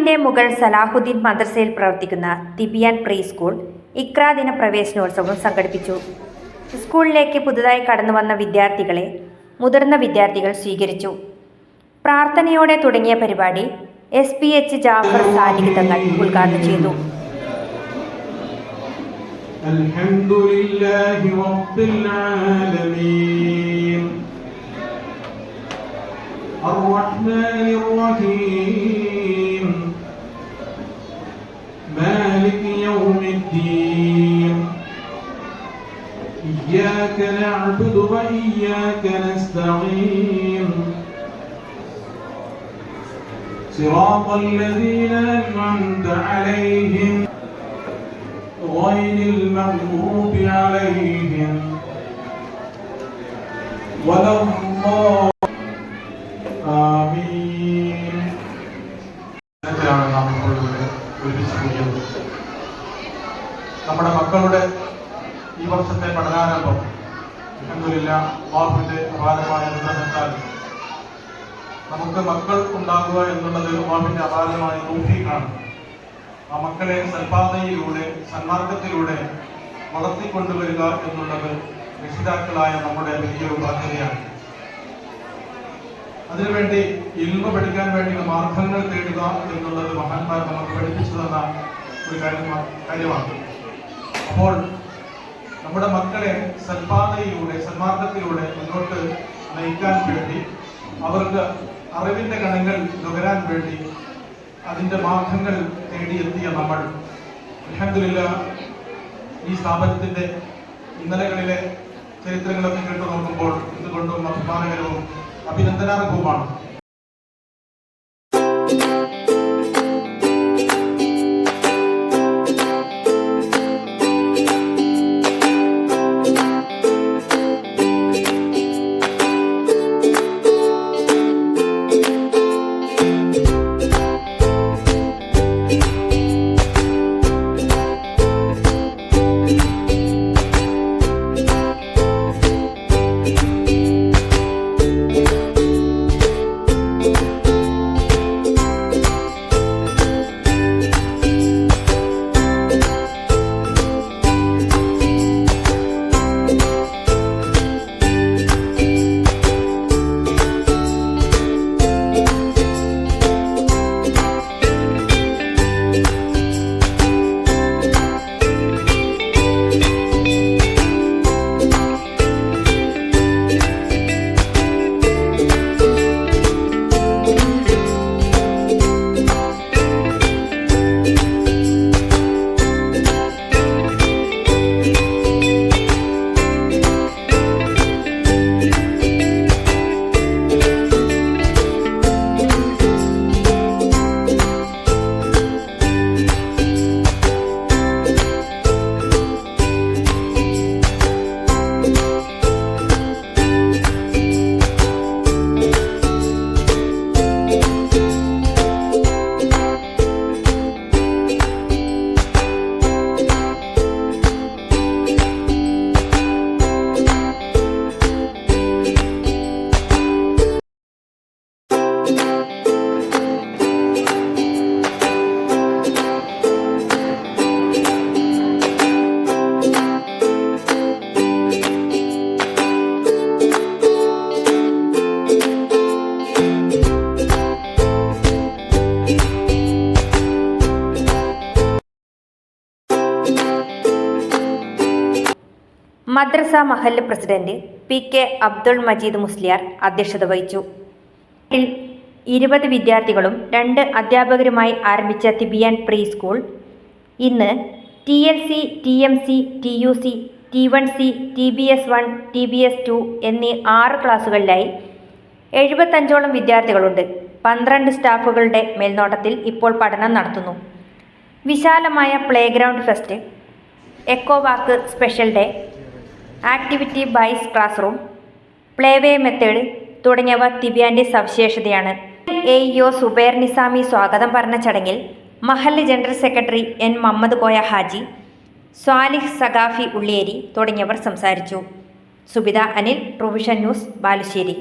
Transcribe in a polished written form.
സ്കൂളിന്റെ മുകൾ സലാഹുദ്ദീൻ മദ്രസയിൽ പ്രവർത്തിക്കുന്ന തിബിയാൻ പ്രീ സ്കൂൾ ഇഖ്റ ദിന പ്രവേശനോത്സവം സംഘടിപ്പിച്ചു. സ്കൂളിലേക്ക് പുതുതായി കടന്നുവന്ന വിദ്യാർത്ഥികളെ മുതിർന്ന വിദ്യാർത്ഥികൾ സ്വീകരിച്ചു. പ്രാർത്ഥനയോടെ തുടങ്ങിയ പരിപാടി SPH ജാഫർ സാലിഹ് തങ്ങൾ ഉദ്ഘാടനം ചെയ്തു. അൽഹംദുലില്ലാഹി റബ്ബിൽ ആലമീൻ അർറഹ്മാനിർ റഹീം മാലികി യൗമിദ്ദീൻ ഇയ്യാക നഅ്ബുദു വ ഇയ്യാക നസ്തഈൻ സിറാത്തൽ ലദീന അൻഅംത അലൈഹിം غير المغضوب عليهم ولا آمين. നമ്മുടെ മക്കളുടെ ഈ വർഷത്തെ പഠനാരംഭം അൽഹംദുലില്ലാഹ് അല്ലാഹുവിന്റെ അപാരമായ അനുഗ്രഹത്താൽ നമുക്ക് മക്കൾ ഉണ്ടാകുക എന്നുള്ളത് അല്ലാഹുവിന്റെ അപാരമായ തൗഫീഖാണ്. ആ മക്കളെ സൽപാതയിലൂടെ സന്മാർഗത്തിലൂടെ വളർത്തിക്കൊണ്ടുവരിക എന്നുള്ളത് രക്ഷിതാക്കളായ നമ്മുടെ വലിയൊരു ബാധ്യതയാണ്. അതിനുവേണ്ടി ഇൽമ പഠിക്കാൻ വേണ്ടി മാർഗങ്ങൾ തേടുക എന്നുള്ളത് മഹാന്മാർ നമുക്ക് പഠിപ്പിച്ചു തന്ന ഒരു കാര്യമാണ്. അപ്പോൾ നമ്മുടെ മക്കളെ സൽപാതയിലൂടെ സന്മാർഗത്തിലൂടെ മുന്നോട്ട് നയിക്കാൻ വേണ്ടി അവർക്ക് അറിവിന്റെ കണങ്ങൾ നുകരാൻ വേണ്ടി അതിന്റെ മാർഗങ്ങൾ തേടിയെത്തിയ നമ്മൾ അൽഹംദുലില്ലാഹ് ഈ സ്ഥാപനത്തിന്റെ ഇന്നലകളിലെ ചരിത്രങ്ങളൊക്കെ കേട്ടു നോക്കുമ്പോൾ ഇതുകൊണ്ടും അഭിമാനകരവും അഭിനന്ദനാർഹവുമാണ്. മദ്രസ മഹല്ല് പ്രസിഡന്റ് PK അബ്ദുൾ മജീദ് മുസ്ലിയാർ അധ്യക്ഷത വഹിച്ചു. 20 വിദ്യാർത്ഥികളും 2 അധ്യാപകരുമായി ആരംഭിച്ച തിബിയാൻ പ്രീ സ്കൂൾ ഇന്ന് TLC, TMC, TUC, T1C, TBS1, TBS2 എന്നീ 6 ക്ലാസുകളിലായി 75ഓളം വിദ്യാർത്ഥികളുണ്ട്. 12 സ്റ്റാഫുകളുടെ മേൽനോട്ടത്തിൽ ഇപ്പോൾ പഠനം നടത്തുന്നു. വിശാലമായ playground fest, eco walk special day, activity based class room, play way method തുടങ്ങിയവ തിബിയാൻ്റെ സവിശേഷതയാണ്. AEO സുബൈർ നിസാമി സ്വാഗതം പറഞ്ഞ ചടങ്ങിൽ മഹല്ല് general secretary N Muhammad Koya Haji, Swalih Saqafi Ulliyeri തുടങ്ങിയവർ സംസാരിച്ചു. Subitha Anil, provision news, Balussery.